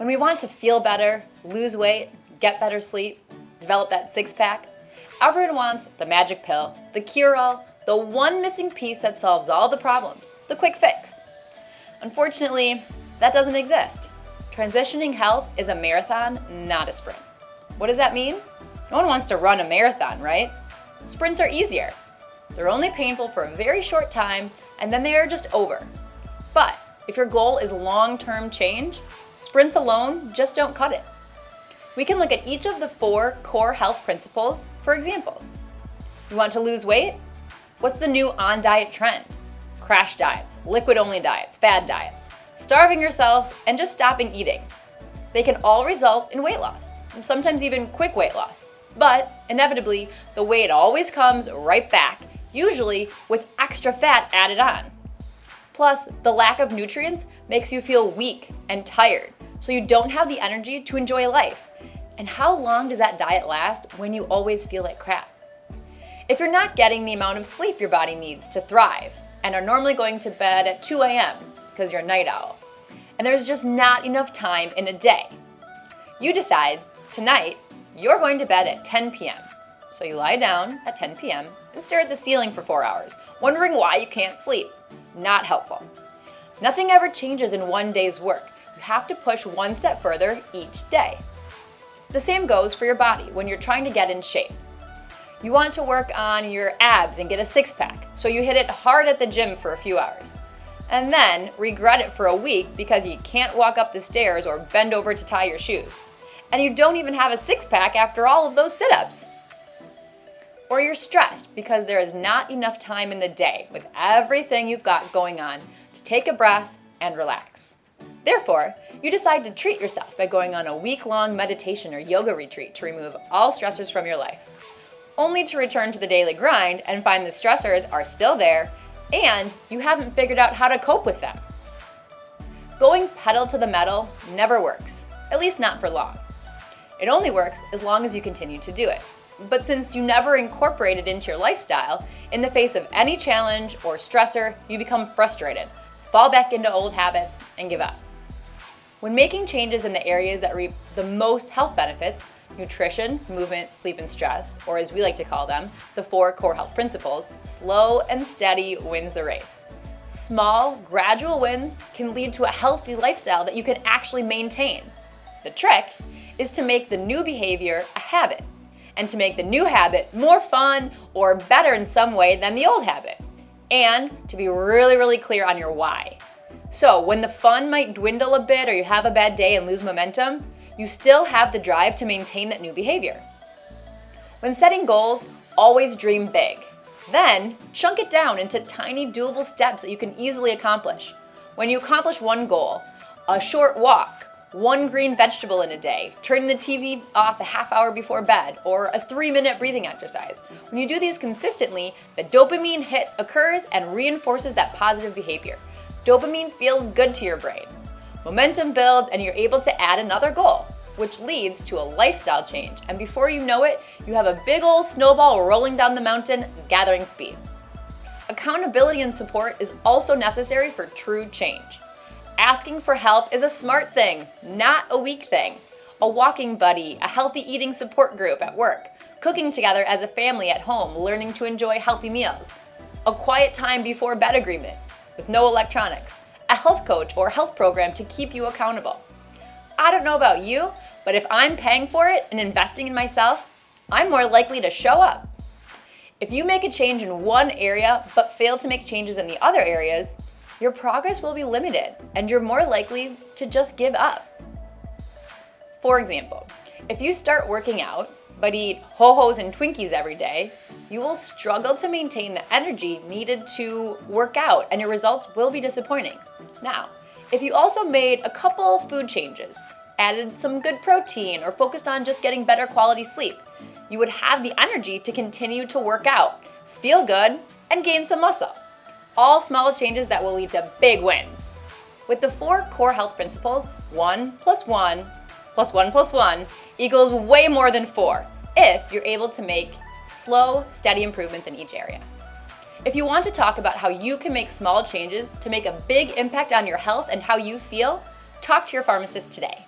When we want to feel better, lose weight, get better sleep, develop that six-pack, everyone wants the magic pill, the cure-all, the one missing piece that solves all the problems, the quick fix. Unfortunately, that doesn't exist. Transitioning health is a marathon, not a sprint. What does that mean? No one wants to run a marathon, right? Sprints are easier. They're only painful for a very short time, and then they are just over. But if your goal is long-term change, sprints alone just don't cut it. We can look at each of the 4 core health principles for examples. You want to lose weight? What's the new on-diet trend? Crash diets, liquid-only diets, fad diets, starving yourselves, and just stopping eating. They can all result in weight loss, and sometimes even quick weight loss. But inevitably, the weight always comes right back, usually with extra fat added on. Plus, the lack of nutrients makes you feel weak and tired, so you don't have the energy to enjoy life. And how long does that diet last when you always feel like crap? If you're not getting the amount of sleep your body needs to thrive, and are normally going to bed at 2 a.m. because you're a night owl, and there's just not enough time in a day, you decide tonight you're going to bed at 10 p.m. So you lie down at 10 p.m. and stare at the ceiling for 4 hours, wondering why you can't sleep. Not helpful. Nothing ever changes in one day's work. You have to push one step further each day. The same goes for your body when you're trying to get in shape. You want to work on your abs and get a six-pack, so you hit it hard at the gym for a few hours, and then regret it for a week because you can't walk up the stairs or bend over to tie your shoes. And you don't even have a six-pack after all of those sit-ups. Or you're stressed because there is not enough time in the day with everything you've got going on to take a breath and relax. Therefore, you decide to treat yourself by going on a week-long meditation or yoga retreat to remove all stressors from your life, only to return to the daily grind and find the stressors are still there and you haven't figured out how to cope with them. Going pedal to the metal never works, at least not for long. It only works as long as you continue to do it. But since you never incorporate it into your lifestyle, in the face of any challenge or stressor, you become frustrated, fall back into old habits, and give up. When making changes in the areas that reap the most health benefits, nutrition, movement, sleep, and stress, or as we like to call them, the 4 core health principles, slow and steady wins the race. Small, gradual wins can lead to a healthy lifestyle that you can actually maintain. The trick is to make the new behavior a habit, and to make the new habit more fun or better in some way than the old habit, and to be really, really clear on your why. So when the fun might dwindle a bit or you have a bad day and lose momentum, you still have the drive to maintain that new behavior. When setting goals, always dream big. Then chunk it down into tiny doable steps that you can easily accomplish. When you accomplish one goal, a short walk, 1 green vegetable in a day, turning the TV off a half hour before bed, or a 3-minute breathing exercise. When you do these consistently, the dopamine hit occurs and reinforces that positive behavior. Dopamine feels good to your brain. Momentum builds and you're able to add another goal, which leads to a lifestyle change. And before you know it, you have a big old snowball rolling down the mountain, gathering speed. Accountability and support is also necessary for true change. Asking for help is a smart thing, not a weak thing. A walking buddy, a healthy eating support group at work, cooking together as a family at home, learning to enjoy healthy meals, a quiet time before bed agreement with no electronics, a health coach or health program to keep you accountable. I don't know about you, but if I'm paying for it and investing in myself, I'm more likely to show up. If you make a change in one area but fail to make changes in the other areas, your progress will be limited and you're more likely to just give up. For example, if you start working out but eat Ho-Hos and Twinkies every day, you will struggle to maintain the energy needed to work out and your results will be disappointing. Now, if you also made a couple food changes, added some good protein, or focused on just getting better quality sleep, you would have the energy to continue to work out, feel good, and gain some muscle. All small changes that will lead to big wins. With the 4 core health principles, 1 + 1 + 1 + 1 equals way more than 4 if you're able to make slow, steady improvements in each area. If you want to talk about how you can make small changes to make a big impact on your health and how you feel, talk to your pharmacist today.